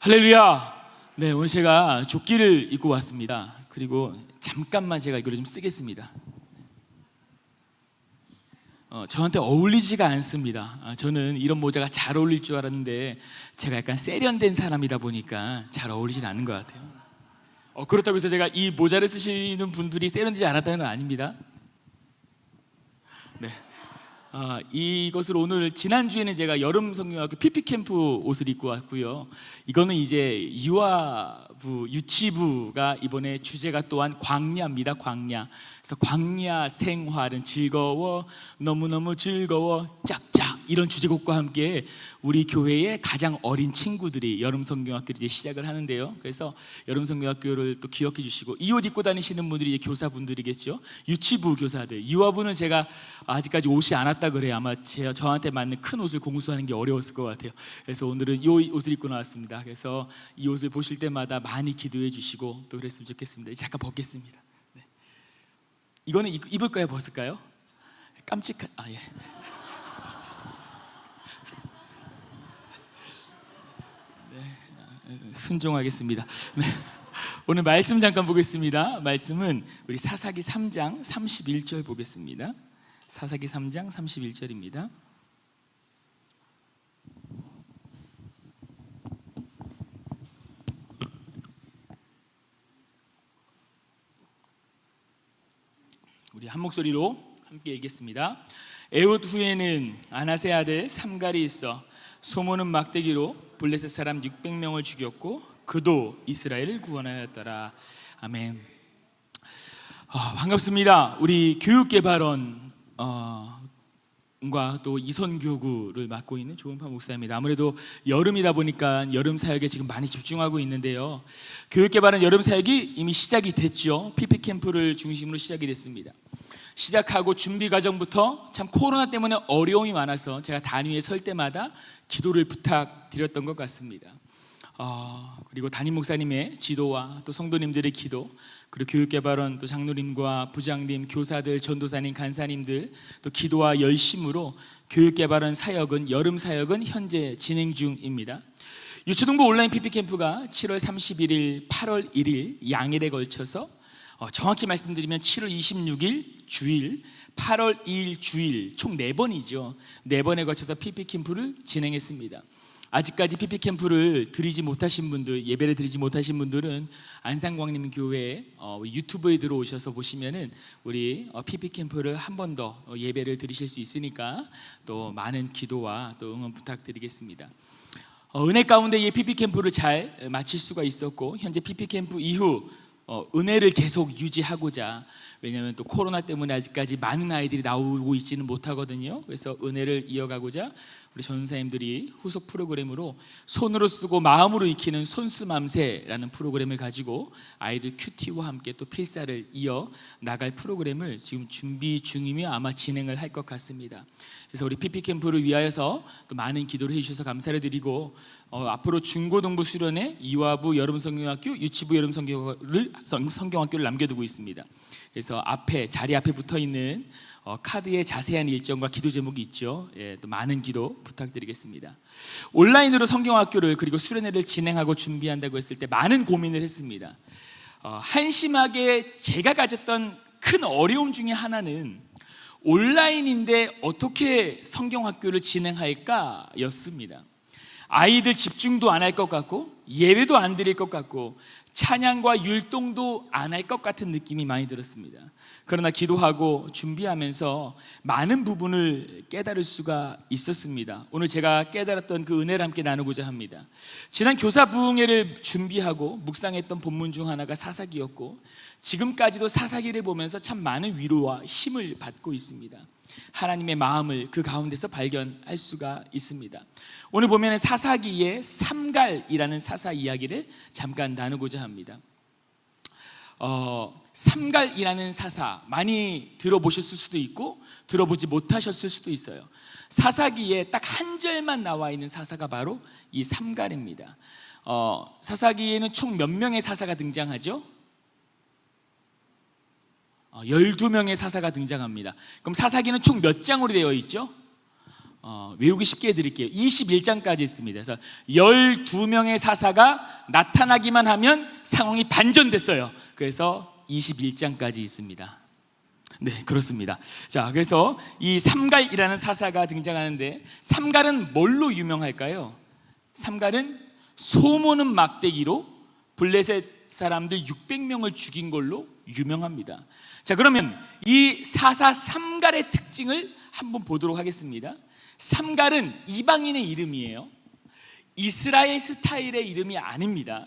할렐루야. 네, 오늘 제가 조끼를 입고 왔습니다. 그리고 잠깐만 제가 이거를 좀 쓰겠습니다. 저한테 어울리지가 않습니다. 저는 이런 모자가 잘 어울릴 줄 알았는데 제가 약간 세련된 사람이다 보니까 잘 어울리진 않는 것 같아요. 그렇다고 해서 제가 이 모자를 쓰시는 분들이 세련되지 않았다는 건 아닙니다. 네. 이것을 오늘 지난주에는 제가 여름 성경학교 PP캠프 옷을 입고 왔고요. 이거는 이제 유아부, 유치부가 이번에 주제가 또한 광야입니다. 광야. 그래서 광야 생활은 즐거워, 너무너무 즐거워, 짝짝 이런 주제곡과 함께 우리 교회의 가장 어린 친구들이 여름 성경학교를 이제 시작을 하는데요. 그래서 여름 성경학교를 또 기억해 주시고, 이 옷 입고 다니시는 분들이 이제 교사분들이겠죠. 유치부 교사들. 유아부는 제가 아직까지 옷이 안 왔다 그래요. 아마 저한테 맞는 큰 옷을 공수하는 게 어려웠을 것 같아요. 그래서 오늘은 이 옷을 입고 나왔습니다. 그래서 이 옷을 보실 때마다 많이 기도해 주시고 또 그랬으면 좋겠습니다. 잠깐 벗겠습니다. 네. 이거는 입을까요, 벗을까요? 깜찍한 예. 순종하겠습니다. 네. 오늘 말씀 잠깐 보겠습니다. 말씀은 우리 사사기 3장 31절 보겠습니다. 사사기 3장 31절입니다. 우리 한 목소리로 함께 읽겠습니다. 에훗 후에는 아나세 아들 삼갈이 있어 소모는 막대기로 블레셋 사람 600명을 죽였고 그도 이스라엘을 구원하였더라. 아멘. 반갑습니다. 우리 교육개발원 또 이선교구를 맡고 있는 조은파 목사입니다. 아무래도 여름이다 보니까 여름 사역에 지금 많이 집중하고 있는데요. 교육개발은 여름 사역이 이미 시작이 됐죠. PP캠프를 중심으로 시작이 됐습니다. 시작하고 준비 과정부터 참 코로나 때문에 어려움이 많아서 제가 단위에 설 때마다 기도를 부탁드렸던 것 같습니다. 그리고 담임 목사님의 지도와 또 성도님들의 기도, 그리고 교육개발원 또 장로님과 부장님, 교사들, 전도사님, 간사님들 또 기도와 열심으로 교육개발원 사역은, 여름 사역은 현재 진행 중입니다. 유초등부 온라인 PP캠프가 7월 31일, 8월 1일 양일에 걸쳐서 정확히 말씀드리면 7월 26일 주일, 8월 2일 주일 총 4번이죠. 4번에 걸쳐서 PP캠프를 진행했습니다. 아직까지 PP캠프를 드리지 못하신 분들, 예배를 드리지 못하신 분들은 안산광림교회 유튜브에 들어오셔서 보시면은 우리 PP캠프를 한 번 더 예배를 드리실 수 있으니까 또 많은 기도와 또 응원 부탁드리겠습니다. 은혜 가운데 이 PP캠프를 잘 마칠 수가 있었고, 현재 PP캠프 이후 은혜를 계속 유지하고자, 왜냐하면 또 코로나 때문에 아직까지 많은 아이들이 나오고 있지는 못하거든요. 그래서 은혜를 이어가고자 우리 전사님들이 후속 프로그램으로 손으로 쓰고 마음으로 익히는 손수맘새라는 프로그램을 가지고 아이들 큐티와 함께 또 필사를 이어 나갈 프로그램을 지금 준비 중이며 아마 진행을 할 것 같습니다. 그래서 우리 PP캠프를 위하여서 또 많은 기도를 해주셔서 감사를 드리고, 앞으로 중고등부 수련회, 이화부 여름성경학교, 유치부 여름성경학교를 남겨두고 있습니다. 그래서 자리 앞에 붙어있는 카드에 자세한 일정과 기도 제목이 있죠. 또 많은 기도 부탁드리겠습니다. 온라인으로 성경학교를 그리고 수련회를 진행하고 준비한다고 했을 때 많은 고민을 했습니다. 한심하게 제가 가졌던 큰 어려움 중에 하나는 온라인인데 어떻게 성경학교를 진행할까 였습니다. 아이들 집중도 안 할 것 같고, 예배도 안 드릴 것 같고, 찬양과 율동도 안 할 것 같은 느낌이 많이 들었습니다. 그러나 기도하고 준비하면서 많은 부분을 깨달을 수가 있었습니다. 오늘 제가 깨달았던 그 은혜를 함께 나누고자 합니다. 지난 교사 부흥회를 준비하고 묵상했던 본문 중 하나가 사사기였고, 지금까지도 사사기를 보면서 참 많은 위로와 힘을 받고 있습니다. 하나님의 마음을 그 가운데서 발견할 수가 있습니다. 오늘 보면 사사기의 삼갈이라는 사사 이야기를 잠깐 나누고자 합니다. 삼갈이라는 사사 많이 들어보셨을 수도 있고 들어보지 못하셨을 수도 있어요. 사사기에 딱 한 절만 나와 있는 사사가 바로 이 삼갈입니다. 사사기에는 총 몇 명의 사사가 등장하죠? 12명의 사사가 등장합니다. 그럼 사사기는 총 몇 장으로 되어 있죠? 외우기 쉽게 해드릴게요. 21장까지 있습니다. 그래서 12명의 사사가 나타나기만 하면 상황이 반전됐어요. 그래서 21장까지 있습니다. 네, 그렇습니다. 자, 그래서 이 삼갈이라는 사사가 등장하는데, 삼갈은 뭘로 유명할까요? 삼갈은 소모는 막대기로 블레셋 사람들 600명을 죽인 걸로 유명합니다. 자, 그러면 이 사사 삼갈의 특징을 한번 보도록 하겠습니다. 삼갈은 이방인의 이름이에요. 이스라엘 스타일의 이름이 아닙니다.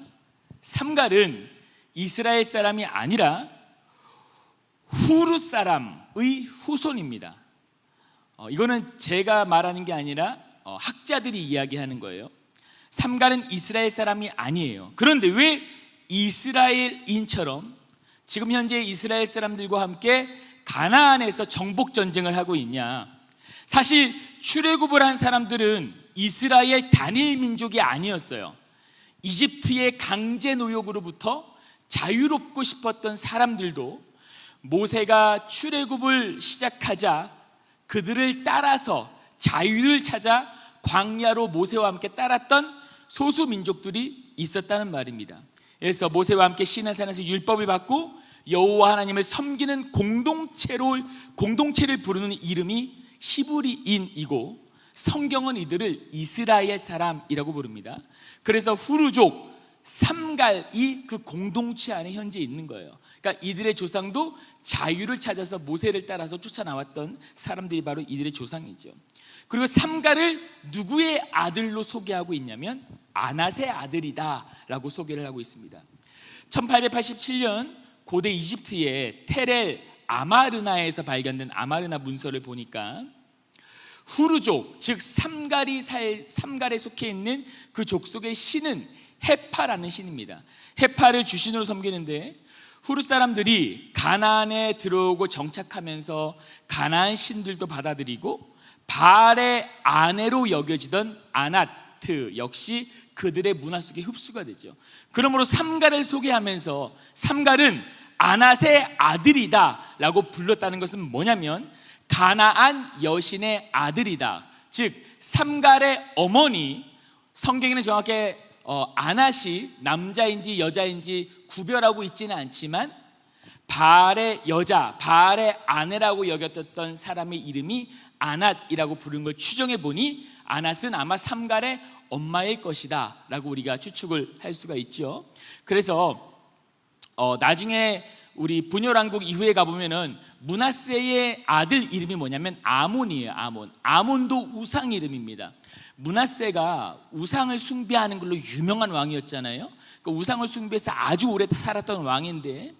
삼갈은 이스라엘 사람이 아니라 후르 사람의 후손입니다. 이거는 제가 말하는 게 아니라 학자들이 이야기하는 거예요. 삼갈은 이스라엘 사람이 아니에요. 그런데 왜 이스라엘인처럼 지금 현재 이스라엘 사람들과 함께 가나안에서 정복 전쟁을 하고 있냐? 사실 출애굽을 한 사람들은 이스라엘 단일 민족이 아니었어요. 이집트의 강제 노역으로부터 자유롭고 싶었던 사람들도 모세가 출애굽을 시작하자 그들을 따라서 자유를 찾아 광야로 모세와 함께 따랐던 소수 민족들이 있었다는 말입니다. 그래서 모세와 함께 시내산에서 율법을 받고 여호와 하나님을 섬기는 공동체를 부르는 이름이 히브리인이고, 성경은 이들을 이스라엘 사람이라고 부릅니다. 그래서 후르족 삼갈이 그 공동체 안에 현재 있는 거예요. 그러니까 이들의 조상도 자유를 찾아서 모세를 따라서 쫓아나왔던 사람들이 바로 이들의 조상이죠. 그리고 삼갈을 누구의 아들로 소개하고 있냐면 아낫의 아들이다 라고 소개를 하고 있습니다. 1887년 고대 이집트의 테렐 아마르나에서 발견된 아마르나 문서를 보니까 후르족, 즉 삼갈에 속해 있는 그 족속의 신은 헤파라는 신입니다. 헤파를 주신으로 섬기는데, 후르 사람들이 가나안에 들어오고 정착하면서 가나안 신들도 받아들이고 바알의 아내로 여겨지던 아나트 역시 그들의 문화 속에 흡수가 되죠. 그러므로 삼갈을 소개하면서 삼갈은 아낫의 아들이다 라고 불렀다는 것은 뭐냐면 가나안 여신의 아들이다. 즉 삼갈의 어머니, 성경에는 정확히 아낫이 남자인지 여자인지 구별하고 있지는 않지만 바알의 여자, 바알의 아내라고 여겼던 사람의 이름이 아낫이라고 부른 걸 추정해 보니 아낫은 아마 삼갈의 엄마일 것이다 라고 우리가 추측을 할 수가 있죠. 그래서 나중에 우리 분열왕국 이후에 가보면은 므낫세의 아들 이름이 뭐냐면 아몬이에요. 아몬도 우상 이름입니다. 므낫세가 우상을 숭배하는 걸로 유명한 왕이었잖아요. 그 우상을 숭배해서 아주 오래 살았던 왕인데,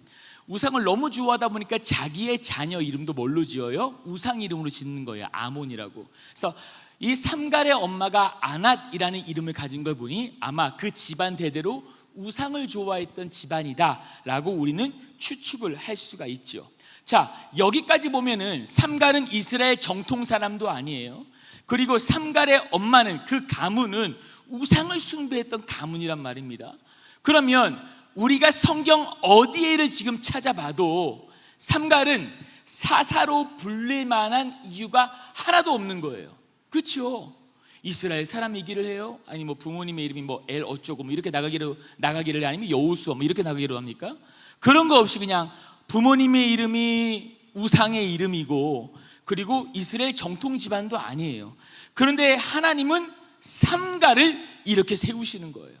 우상을 너무 좋아하다 보니까 자기의 자녀 이름도 뭘로 지어요? 우상 이름으로 짓는 거예요. 아몬이라고. 그래서 이 삼갈의 엄마가 아낫이라는 이름을 가진 걸 보니 아마 그 집안 대대로 우상을 좋아했던 집안이다 라고 우리는 추측을 할 수가 있죠. 자, 여기까지 보면은 삼갈은 이스라엘 정통 사람도 아니에요. 그리고 삼갈의 엄마는, 그 가문은 우상을 숭배했던 가문이란 말입니다. 그러면 우리가 성경 어디에를 지금 찾아봐도 삼갈은 사사로 불릴 만한 이유가 하나도 없는 거예요. 그렇죠? 이스라엘 사람이기를 해요? 아니 뭐 부모님의 이름이 뭐 엘 어쩌고 뭐 이렇게 나가기를 아니면 여호수아 뭐 이렇게 나가기로 합니까? 그런 거 없이 그냥 부모님의 이름이 우상의 이름이고, 그리고 이스라엘 정통 집안도 아니에요. 그런데 하나님은 삼갈을 이렇게 세우시는 거예요.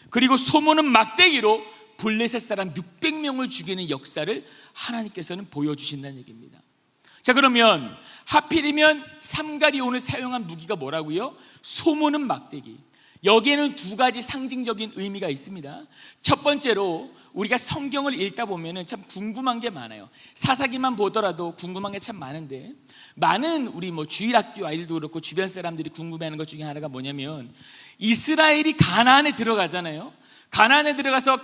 그리고 소모는 막대기로 블레셋 사람 600명을 죽이는 역사를 하나님께서는 보여주신다는 얘기입니다. 자, 그러면 하필이면 삼갈이 오늘 사용한 무기가 뭐라고요? 소모는 막대기. 여기에는 두 가지 상징적인 의미가 있습니다. 첫 번째로 우리가 성경을 읽다 보면 참 궁금한 게 많아요. 사사기만 보더라도 궁금한 게 참 많은데, 많은 우리 뭐 주일학교 아이들도 그렇고 주변 사람들이 궁금해하는 것 중에 하나가 뭐냐면, 이스라엘이 가나안에 들어가잖아요. 가나안에 들어가서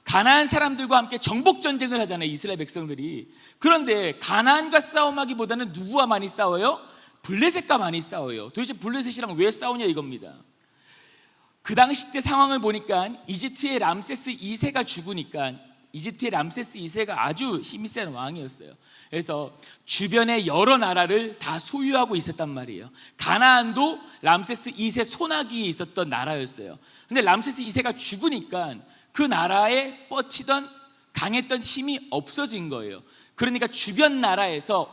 가나안 사람들과 함께 정복 전쟁을 하잖아요, 이스라엘 백성들이. 그런데 가나안과 싸움하기보다는 누구와 많이 싸워요? 블레셋과 많이 싸워요. 도대체 블레셋이랑 왜 싸우냐 이겁니다. 그 당시 때 상황을 보니까 이집트의 람세스 2세가 죽으니까 이집트의 람세스 2세가 아주 힘이 센 왕이었어요. 그래서 주변의 여러 나라를 다 소유하고 있었단 말이에요. 가나안도 람세스 2세 손아귀에 있었던 나라였어요. 근데 람세스 2세가 죽으니까 그 나라에 뻗치던 강했던 힘이 없어진 거예요. 그러니까 주변 나라에서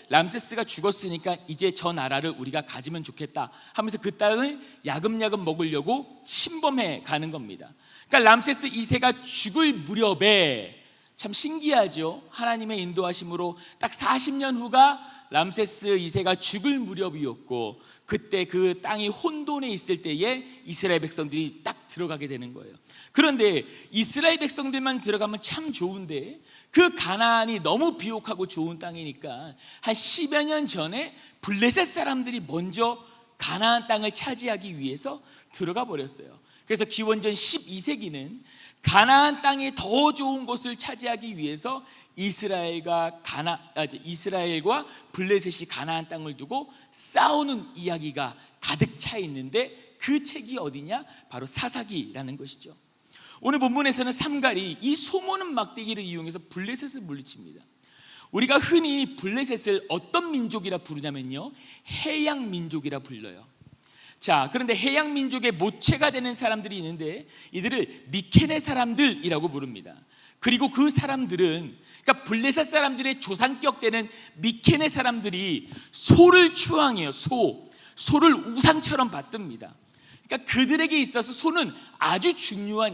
람세스가 죽었으니까 이제 저 나라를 우리가 가지면 좋겠다 하면서 그 땅을 야금야금 먹으려고 침범해 가는 겁니다. 그러니까 람세스 2세가 죽을 무렵에, 참 신기하죠. 하나님의 인도하심으로 딱 40년 후가 람세스 2세가 죽을 무렵이었고, 그때 그 땅이 혼돈에 있을 때에 이스라엘 백성들이 딱 들어가게 되는 거예요. 그런데 이스라엘 백성들만 들어가면 참 좋은데 그 가나안이 너무 비옥하고 좋은 땅이니까 한 10여 년 전에 블레셋 사람들이 먼저 가나안 땅을 차지하기 위해서 들어가 버렸어요. 그래서 기원전 12세기는 가나안 땅에 더 좋은 곳을 차지하기 위해서 이스라엘과 블레셋이 가나안 땅을 두고 싸우는 이야기가 가득 차 있는데, 그 책이 어디냐? 바로 사사기라는 것이죠. 오늘 본문에서는 삼갈이 이 소모는 막대기를 이용해서 블레셋을 물리칩니다. 우리가 흔히 블레셋을 어떤 민족이라 부르냐면요, 해양 민족이라 불러요. 자, 그런데 해양 민족의 모체가 되는 사람들이 있는데 이들을 미케네 사람들이라고 부릅니다. 그리고 그 사람들은, 그러니까 블레셋 사람들의 조상격 되는 미케네 사람들이 소를 추앙해요. 소를 우상처럼 받듭니다. 그러니까 그들에게 있어서 소는 아주 중요한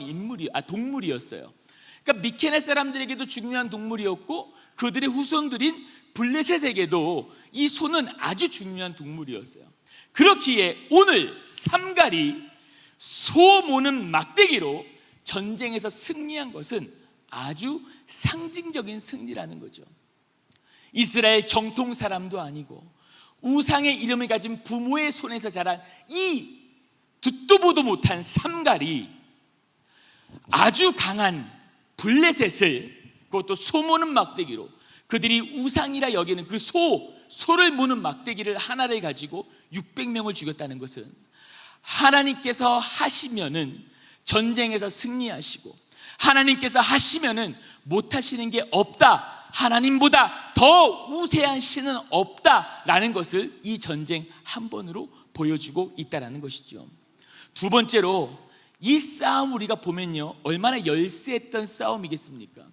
동물이었어요. 그러니까 미케네 사람들에게도 중요한 동물이었고, 그들의 후손들인 블레셋에게도 이 소는 아주 중요한 동물이었어요. 그렇기에 오늘 삼갈이 소 모는 막대기로 전쟁에서 승리한 것은 아주 상징적인 승리라는 거죠. 이스라엘 정통 사람도 아니고 우상의 이름을 가진 부모의 손에서 자란 이 듣도 보도 못한 삼갈이 아주 강한 블레셋을, 그것도 소 모는 막대기로, 그들이 우상이라 여기는 그 소를 모는 막대기를 하나를 가지고 600명을 죽였다는 것은, 하나님께서 하시면은 전쟁에서 승리하시고, 하나님께서 하시면은 못하시는 게 없다, 하나님보다 더 우세한 신은 없다라는 것을 이 전쟁 한 번으로 보여주고 있다는 것이죠. 두 번째로, 이 싸움 우리가 보면요, 얼마나 열세했던 싸움이겠습니까?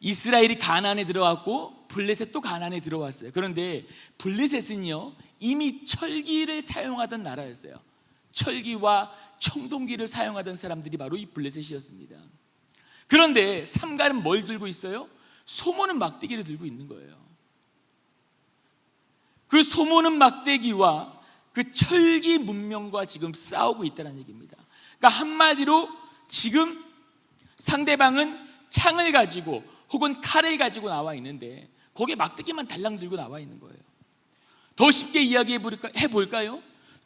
이스라엘이 가나안에 들어왔고 블레셋도 가나안에 들어왔어요. 그런데 블레셋은요, 이미 철기를 사용하던 나라였어요. 철기와 청동기를 사용하던 사람들이 바로 이 블레셋이었습니다. 그런데 삼갈은 뭘 들고 있어요? 소모는 막대기를 들고 있는 거예요. 그 소모는 막대기와 그 철기 문명과 지금 싸우고 있다는 얘기입니다. 그러니까 한마디로 지금 상대방은 창을 가지고 혹은 칼을 가지고 나와 있는데 거기에 막대기만 달랑 들고 나와 있는 거예요. 더 쉽게 이야기해 볼까요?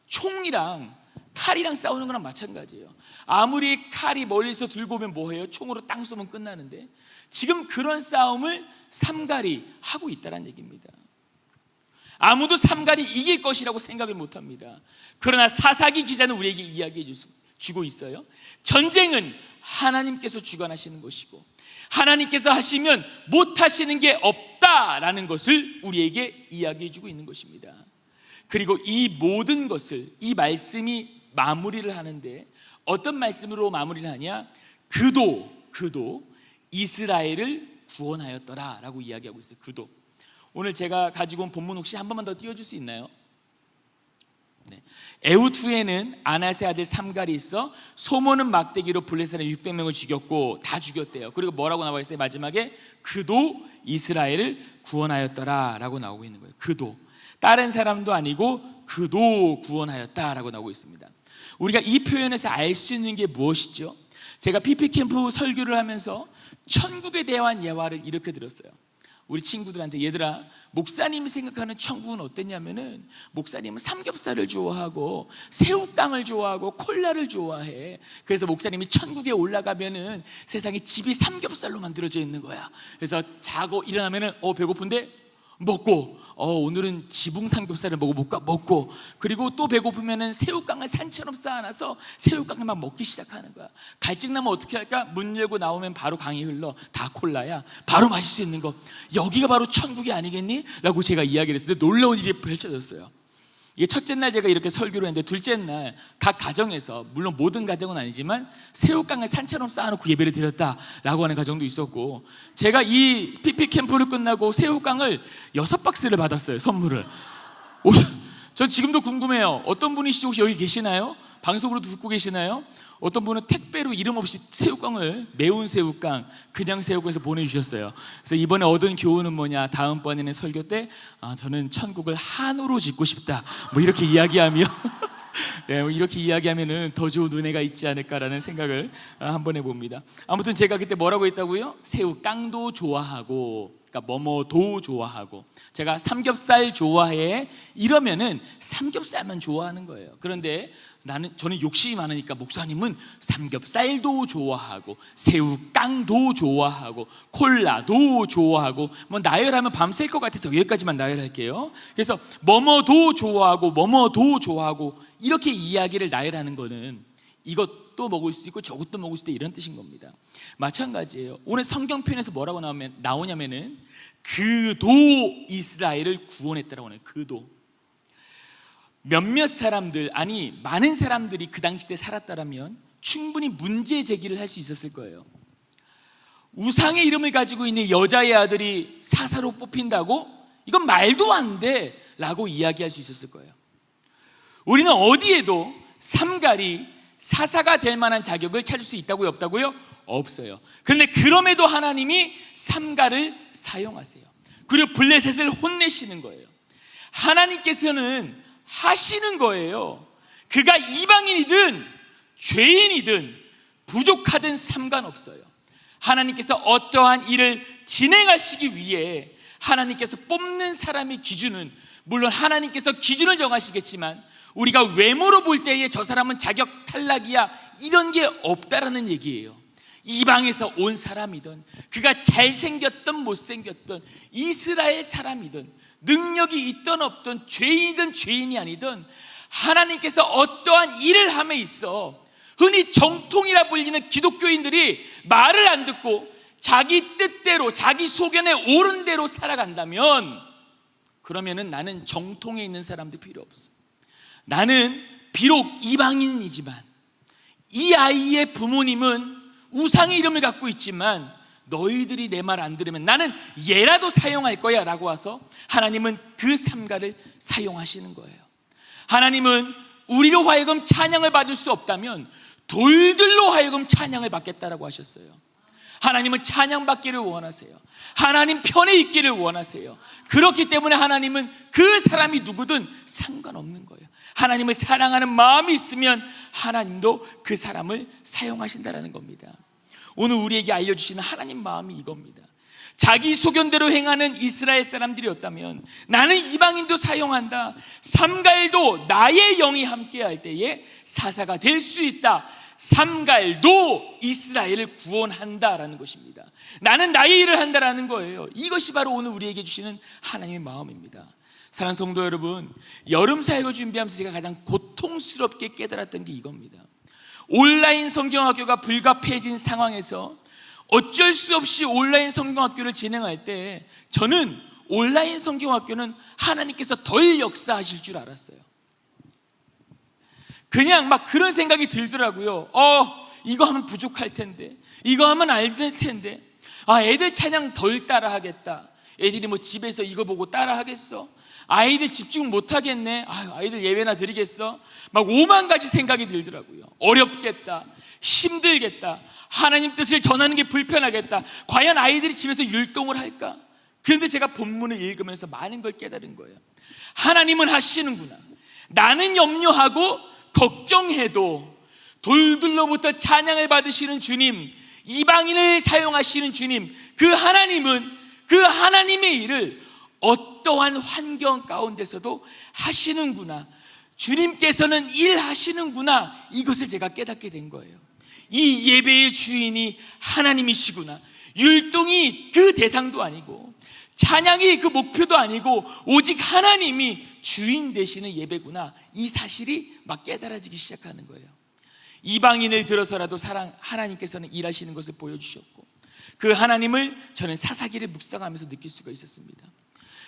총이랑 칼이랑 싸우는 거랑 마찬가지예요. 아무리 칼이 멀리서 들고 오면 뭐해요? 총으로 땅 쏘면 끝나는데 지금 그런 싸움을 삼갈이 하고 있다는 얘기입니다. 아무도 삼갈이 이길 것이라고 생각을 못합니다. 그러나 사사기 기자는 우리에게 이야기해 주고 있어요. 전쟁은 하나님께서 주관하시는 것이고 하나님께서 하시면 못하시는 게 없다라는 것을 우리에게 이야기해 주고 있는 것입니다. 그리고 이 모든 것을, 이 말씀이 마무리를 하는데 어떤 말씀으로 마무리를 하냐? 그도 이스라엘을 구원하였더라 라고 이야기하고 있어요. 그도. 오늘 제가 가지고 온 본문 혹시 한 번만 더 띄워줄 수 있나요? 네. 에훗 후에는 아낫의 아들 삼갈이 있어 소모는 막대기로 블레셋 600명을 죽였고 다 죽였대요. 그리고 뭐라고 나와 있어요? 마지막에 그도 이스라엘을 구원하였더라 라고 나오고 있는 거예요. 그도, 다른 사람도 아니고 그도 구원하였다라고 나오고 있습니다. 우리가 이 표현에서 알 수 있는 게 무엇이죠? 제가 PP캠프 설교를 하면서 천국에 대한 예화를 이렇게 들었어요. 우리 친구들한테, 얘들아, 목사님이 생각하는 천국은 어땠냐면은 목사님은 삼겹살을 좋아하고 새우깡을 좋아하고 콜라를 좋아해. 그래서 목사님이 천국에 올라가면은 세상에 집이 삼겹살로 만들어져 있는 거야. 그래서 자고 일어나면은 배고픈데 먹고 오늘은 지붕 삼겹살을 먹어볼까? 먹고, 그리고 또 배고프면은 새우깡을 산처럼 쌓아놔서 새우깡을 막 먹기 시작하는 거야. 갈증나면 어떻게 할까? 문 열고 나오면 바로 강이 흘러. 다 콜라야. 바로 마실 수 있는 거. 여기가 바로 천국이 아니겠니? 라고 제가 이야기를 했을 때 놀라운 일이 펼쳐졌어요. 이게 첫째 날 제가 이렇게 설교를 했는데, 둘째 날 각 가정에서, 물론 모든 가정은 아니지만 새우깡을 산처럼 쌓아놓고 예배를 드렸다라고 하는 가정도 있었고, 제가 이 PP 캠프를 끝나고 새우깡을 6박스를 받았어요, 선물을. 전 지금도 궁금해요. 어떤 분이시죠? 혹시 여기 계시나요? 방송으로 듣고 계시나요? 어떤 분은 택배로 이름 없이 새우깡을, 매운 새우깡, 그냥 새우깡에서 보내주셨어요. 그래서 이번에 얻은 교훈은 뭐냐, 다음번에는 설교 때 저는 천국을 한우로 짓고 싶다, 뭐 이렇게 이야기하며 네, 이렇게 이야기하면은 더 좋은 은혜가 있지 않을까라는 생각을 한번 해봅니다. 아무튼 제가 그때 뭐라고 했다고요? 새우깡도 좋아하고, 그러니까 뭐뭐도 좋아하고, 제가 삼겹살 좋아해 이러면은 삼겹살만 좋아하는 거예요. 그런데 저는 욕심이 많으니까, 목사님은 삼겹살도 좋아하고 새우깡도 좋아하고 콜라도 좋아하고, 뭐 나열하면 밤샐 것 같아서 여기까지만 나열할게요. 그래서 뭐뭐도 좋아하고 뭐뭐도 좋아하고 이렇게 이야기를 나열하는 거는 이것도 먹을 수 있고 저것도 먹을 수 있다, 이런 뜻인 겁니다. 마찬가지예요. 오늘 성경편에서 뭐라고 나오냐면은 그도 이스라엘을 구원했다라고 하는, 그도. 몇몇 사람들, 아니 많은 사람들이 그 당시 때 살았다면 충분히 문제 제기를 할 수 있었을 거예요. 우상의 이름을 가지고 있는 여자의 아들이 사사로 뽑힌다고? 이건 말도 안 돼 라고 이야기할 수 있었을 거예요. 우리는 어디에도 삼갈이 사사가 될 만한 자격을 찾을 수 있다고요? 없다고요? 없어요. 그런데 그럼에도 하나님이 삼갈을 사용하세요. 그리고 블레셋을 혼내시는 거예요. 하나님께서는 하시는 거예요. 그가 이방인이든 죄인이든 부족하든 상관없어요. 하나님께서 어떠한 일을 진행하시기 위해 하나님께서 뽑는 사람의 기준은, 물론 하나님께서 기준을 정하시겠지만 우리가 외모로 볼 때에 저 사람은 자격 탈락이야, 이런 게 없다라는 얘기예요. 이방에서 온 사람이든, 그가 잘생겼든 못생겼든, 이스라엘 사람이든, 능력이 있든 없든, 죄인이든 죄인이 아니든, 하나님께서 어떠한 일을 함에 있어 흔히 정통이라 불리는 기독교인들이 말을 안 듣고 자기 뜻대로, 자기 소견에 옳은 대로 살아간다면, 그러면은 나는 정통에 있는 사람도 필요 없어. 나는 비록 이방인이지만 이 아이의 부모님은 우상의 이름을 갖고 있지만 너희들이 내 말 안 들으면 나는 얘라도 사용할 거야 라고 와서 하나님은 그 삼가를 사용하시는 거예요. 하나님은 우리로 하여금 찬양을 받을 수 없다면 돌들로 하여금 찬양을 받겠다라고 하셨어요. 하나님은 찬양받기를 원하세요. 하나님 편에 있기를 원하세요. 그렇기 때문에 하나님은 그 사람이 누구든 상관없는 거예요. 하나님을 사랑하는 마음이 있으면 하나님도 그 사람을 사용하신다는 겁니다. 오늘 우리에게 알려주시는 하나님 마음이 이겁니다. 자기 소견대로 행하는 이스라엘 사람들이었다면 나는 이방인도 사용한다, 삼갈도 나의 영이 함께할 때에 사사가 될 수 있다, 삼갈도 이스라엘을 구원한다라는 것입니다. 나는 나의 일을 한다라는 거예요. 이것이 바로 오늘 우리에게 주시는 하나님의 마음입니다. 사랑하는 성도 여러분, 여름 사역을 준비하면서 제가 가장 고통스럽게 깨달았던 게 이겁니다. 온라인 성경학교가 불가피해진 상황에서 어쩔 수 없이 온라인 성경학교를 진행할 때 저는 온라인 성경학교는 하나님께서 덜 역사하실 줄 알았어요. 그냥 막 그런 생각이 들더라고요. 이거 하면 부족할 텐데, 이거 하면 안 될 텐데, 애들 찬양 덜 따라 하겠다, 애들이 뭐 집에서 이거 보고 따라 하겠어, 아이들 집중 못 하겠네, 아이들 예배나 드리겠어, 막 5만 가지 생각이 들더라고요. 어렵겠다, 힘들겠다, 하나님 뜻을 전하는 게 불편하겠다, 과연 아이들이 집에서 율동을 할까? 그런데 제가 본문을 읽으면서 많은 걸 깨달은 거예요. 하나님은 하시는구나. 나는 염려하고 걱정해도 돌들로부터 찬양을 받으시는 주님, 이방인을 사용하시는 주님, 그 하나님은 그 하나님의 일을 어떠한 환경 가운데서도 하시는구나, 주님께서는 일하시는구나, 이것을 제가 깨닫게 된 거예요. 이 예배의 주인이 하나님이시구나. 율동이 그 대상도 아니고 찬양이 그 목표도 아니고 오직 하나님이 주인 되시는 예배구나, 이 사실이 막 깨달아지기 시작하는 거예요. 이방인을 들어서라도 하나님께서는 일하시는 것을 보여주셨고, 그 하나님을 저는 사사기를 묵상하면서 느낄 수가 있었습니다.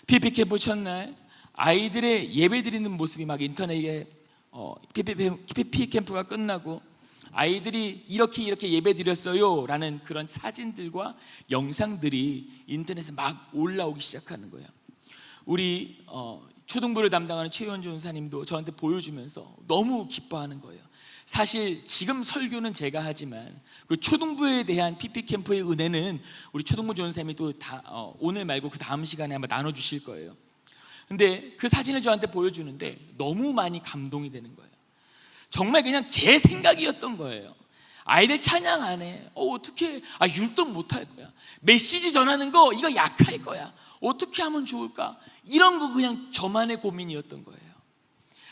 PP캠프 첫날 아이들의 예배 드리는 모습이 막 인터넷에 PP캠프가 끝나고 아이들이 이렇게 예배 드렸어요 라는 그런 사진들과 영상들이 인터넷에 막 올라오기 시작하는 거예요. 우리 초등부를 담당하는 최윤 전사님도 저한테 보여주면서 너무 기뻐하는 거예요. 사실 지금 설교는 제가 하지만 그 초등부에 대한 PP캠프의 은혜는 우리 초등부 전사님이 또 오늘 말고 그 다음 시간에 한번 나눠주실 거예요. 근데 그 사진을 저한테 보여주는데 너무 많이 감동이 되는 거예요. 정말 그냥 제 생각이었던 거예요. 아이들 찬양 안 해. 어떻게 율동 못할 거야. 메시지 전하는 거 이거 약할 거야. 어떻게 하면 좋을까? 이런 거 그냥 저만의 고민이었던 거예요.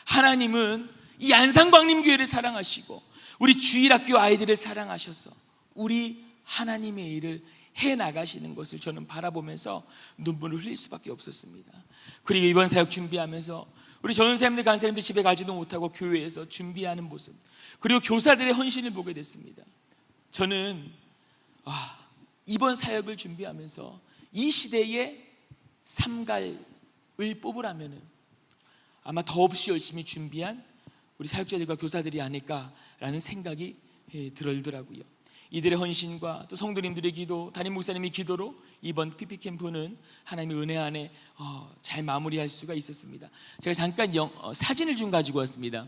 하나님은 이 안산광림교회를 사랑하시고 우리 주일학교 아이들을 사랑하셔서 우리 하나님의 일을 해나가시는 것을 저는 바라보면서 눈물을 흘릴 수밖에 없었습니다. 그리고 이번 사역 준비하면서 우리 전원사님들 간사님들 집에 가지도 못하고 교회에서 준비하는 모습, 그리고 교사들의 헌신을 보게 됐습니다. 저는 이번 사역을 준비하면서 이 시대에 삼갈을 뽑으라면 아마 더없이 열심히 준비한 우리 사역자들과 교사들이 아닐까라는 생각이 들더라고요. 이들의 헌신과 또 성도님들의 기도, 담임 목사님의 기도로 이번 PP캠프는 하나님의 은혜 안에 잘 마무리할 수가 있었습니다. 제가 잠깐 사진을 좀 가지고 왔습니다.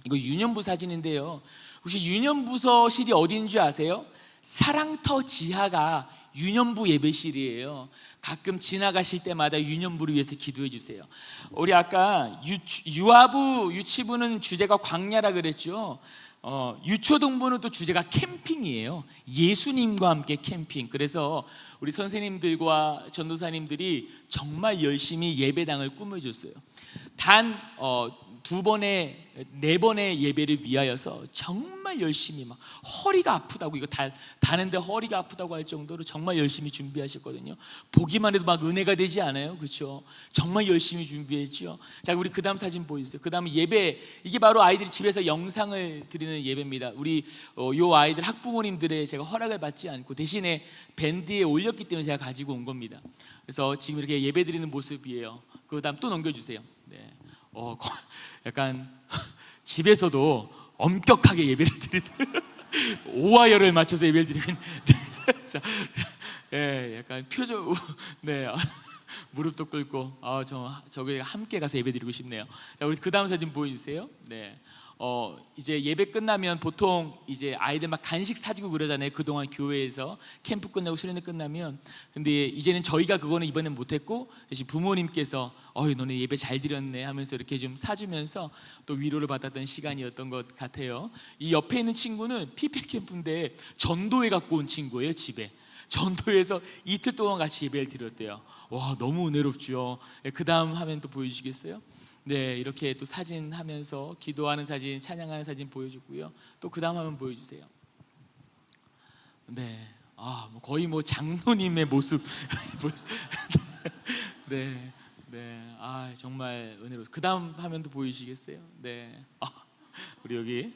이거 유년부 사진인데요, 혹시 유년부서실이 어디인 줄 아세요? 사랑터 지하가 유년부 예배실이에요. 가끔 지나가실 때마다 유년부를 위해서 기도해 주세요. 우리 아까 유아부, 유치부는 주제가 광야라 그랬죠. 유초등부는 또 주제가 캠핑이에요. 예수님과 함께 캠핑. 그래서 우리 선생님들과 전도사님들이 정말 열심히 예배당을 꾸며줬어요. 단 4번의 예배를 위하여서 정말 열심히 막 허리가 아프다고, 이거 다는데 허리가 아프다고 할 정도로 정말 열심히 준비하셨거든요. 보기만 해도 막 은혜가 되지 않아요? 그렇죠? 정말 열심히 준비했죠. 자, 우리 그 다음 사진 보여주세요. 그 다음에 예배, 이게 바로 아이들이 집에서 영상을 드리는 예배입니다. 우리 요 아이들 학부모님들의 제가 허락을 받지 않고 대신에 밴드에 올렸기 때문에 제가 가지고 온 겁니다. 그래서 지금 이렇게 예배 드리는 모습이에요. 그 다음 또 넘겨주세요. 네. 약간 집에서도 엄격하게 예배를 드리는 오하열을 맞춰서 예배를 드리고 있는 자, 약간 표정, 네, 무릎도 꿇고 저기 함께 가서 예배 드리고 싶네요. 자, 우리 그 다음 사진 보여주세요. 네. 이제 예배 끝나면 보통 이제 아이들 막 간식 사주고 그러잖아요. 그동안 교회에서 캠프 끝나고 수련회 끝나면. 근데 이제는 저희가 그거는 이번엔 못했고 대신 부모님께서 너네 예배 잘 드렸네 하면서 이렇게 좀 사주면서 또 위로를 받았던 시간이었던 것 같아요. 이 옆에 있는 친구는 PPL 캠프인데 전도회 갖고 온 친구예요. 집에 전도회에서 이틀 동안 같이 예배를 드렸대요. 와, 너무 은혜롭죠. 그 다음 화면 또 보여주시겠어요? 네, 이렇게 또 사진 하면서 기도하는 사진, 찬양하는 사진 보여주고요. 또 그 다음 화면 보여주세요. 네, 거의 장로님의 모습 네, 정말 은혜롭습니다. 그 다음 화면도 보여주시겠어요? 네, 우리 여기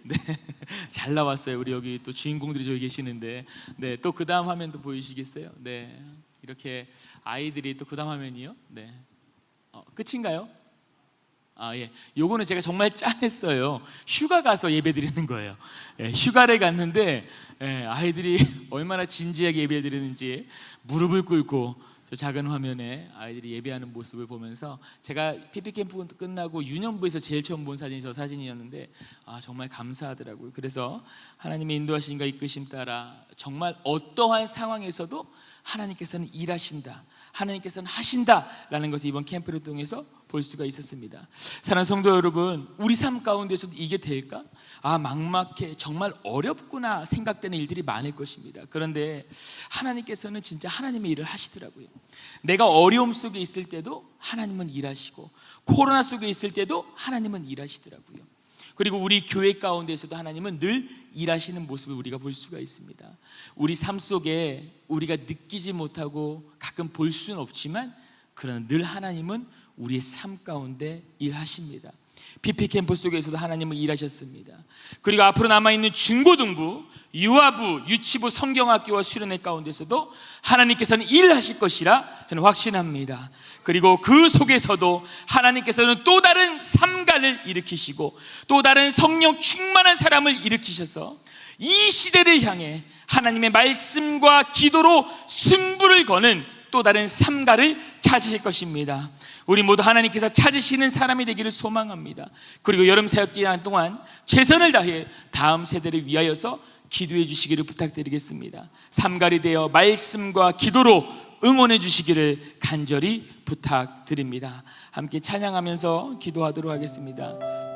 잘 나왔어요. 우리 여기 또 주인공들이 저기 계시는데, 네, 또 그 다음 화면도 보여주시겠어요? 네, 이렇게 아이들이 또 그 다음 화면이요. 네, 끝인가요? 예, 요거는 제가 정말 짠했어요. 휴가 가서 예배 드리는 거예요. 휴가를 갔는데 아이들이 얼마나 진지하게 예배 드리는지 무릎을 꿇고 저 작은 화면에 아이들이 예배하는 모습을 보면서 제가 PP캠프 끝나고 유년부에서 제일 처음 본 사진이 저 사진이었는데 정말 감사하더라고요. 그래서 하나님의 인도하심과 이끄심 따라 정말 어떠한 상황에서도 하나님께서는 일하신다, 하나님께서는 하신다라는 것을 이번 캠프를 통해서 볼 수가 있었습니다. 사랑하는 성도 여러분, 우리 삶 가운데서도 이게 될까? 막막해, 정말 어렵구나 생각되는 일들이 많을 것입니다. 그런데 하나님께서는 진짜 하나님의 일을 하시더라고요. 내가 어려움 속에 있을 때도 하나님은 일하시고, 코로나 속에 있을 때도 하나님은 일하시더라고요. 그리고 우리 교회 가운데에서도 하나님은 늘 일하시는 모습을 우리가 볼 수가 있습니다. 우리 삶 속에 우리가 느끼지 못하고 가끔 볼 수는 없지만 그러나 늘 하나님은 우리의 삶 가운데 일하십니다. PP 캠프 속에서도 하나님은 일하셨습니다. 그리고 앞으로 남아있는 중고등부, 유아부, 유치부, 성경학교와 수련회 가운데서도 하나님께서는 일하실 것이라 저는 확신합니다. 그리고 그 속에서도 하나님께서는 또 다른 삼가를 일으키시고 또 다른 성령 충만한 사람을 일으키셔서 이 시대를 향해 하나님의 말씀과 기도로 승부를 거는 또 다른 삼가를 찾으실 것입니다. 우리 모두 하나님께서 찾으시는 사람이 되기를 소망합니다. 그리고 여름 사역 기간 동안 최선을 다해 다음 세대를 위하여서 기도해 주시기를 부탁드리겠습니다. 삼갈이 되어 말씀과 기도로 응원해 주시기를 간절히 부탁드립니다. 함께 찬양하면서 기도하도록 하겠습니다.